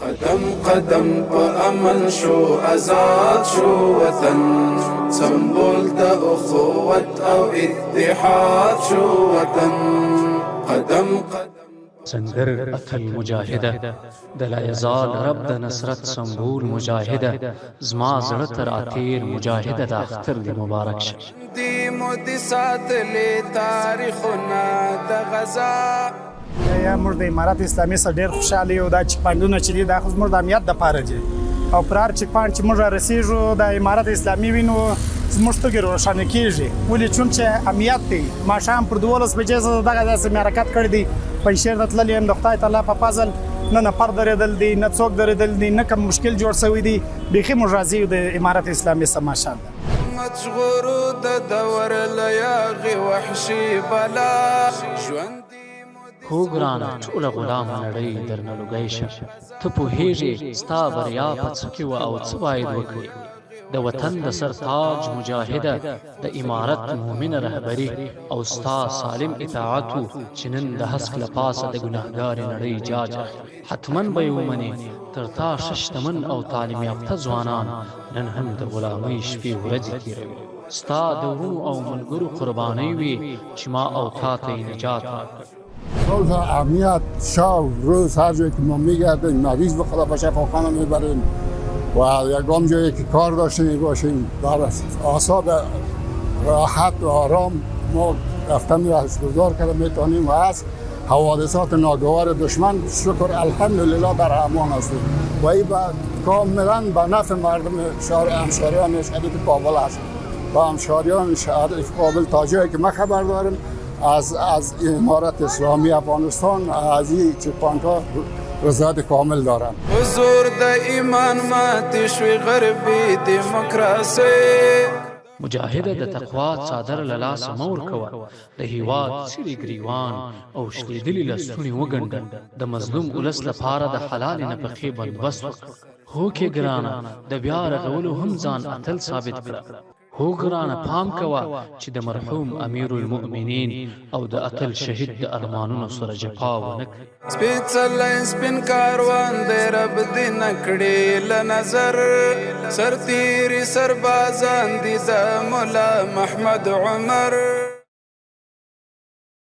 قدم قدم په امن شو آزاد شو وطن سمبول د اخوت او اتحاد شو وطن قدم قدم سندر اتل مجاهده د لایزال رب د نصرت سمبول مجاهده زما زړه تر اتیر مجاهده د اختر دی مبارک شه دی مودي ساتلی تاریخونه د غزا یا موږ د امارت اسلامي سره ډېر خوشحاله یو دا چیک پاینټونه چې دي دا خو زموږ د امنیت دپاره دي او پر هر چیک پاینټ چې موږ رارسېږو د امارت اسلامي وینو زموږ سترګې روښانه کېږي ولې چون چې امنیت دی ماښام پر 12 بجې زه دغه داسې مې حرکت کړی دی پنجشیر ته تللی یم د خدای تعالی په فضل نه نفر درېدل دي نه څوک درېدل دي نه کوم مشکل جوړ شوی دی بیخي موږ راضي یو د امارت اسلامي څخه ماشاءالله مجغورو د دور لیاغي وحشي بلا ژوند هو ګرانه ټوله غلامه نړۍ درنه لوګی شه ته پوهېږې ستا بریا په څه کې وه او څه باید وکړې د وطن د سر تاج مجاهده د امارت مومنه رهبري او ستا سالم اطاعت و چې نن د هسک له پاسه د ګناهګارې نړۍ جاج اخلي حتما به یې ومنې تر تا ښه شتمن او تعلیم یافته ځوانان نن هم د غلامۍ شپې ورځې تېروي ستا د ورونو او ملګرو قربانۍ وي چې ما او تا ته یې نجات راکړ روز امنیت شب روز هر جایی که ما میگردیم مریض به خدا به شفاخانه میبریم و یکم جایی که کار داشته میباشیم در اعصاب راحت و آرام ما رفتن گذار کرده میتونیم و از حوادثات ناگوار دشمن شکر الحمدلله در امان هستیم و این کاملا به نفع مردم همشهریان شهید کابل است و همشهریان شهید کابل تا جایی که ما خبر داریم از امارت اسلامی افغانستان از این چک‌پوینت‌ها رضایت کامل دارن حضور د ایمان ماتې شوی غربي دیموکراسي مجاهده د تقوا څادر له لاسه مه ورکوه د هېواد څیرې ګریوان او شلېدلي لستوڼي وګنډه د مظلوم ولس لپاره د حلالې نفقې بندوبست وکړه هوکې ګرانه د بیا رغولو هم ځان اتل ثابت کړه هو ګرانه پام کوه چې د مرحوم امیر المؤمنین او د اتل شهید د ارمانونو سره جفا ونه کړي سپېڅلی سپین کاروان دی رب دې نه کړي له نظر سرتیري سربازان دي د ملا محمد عمر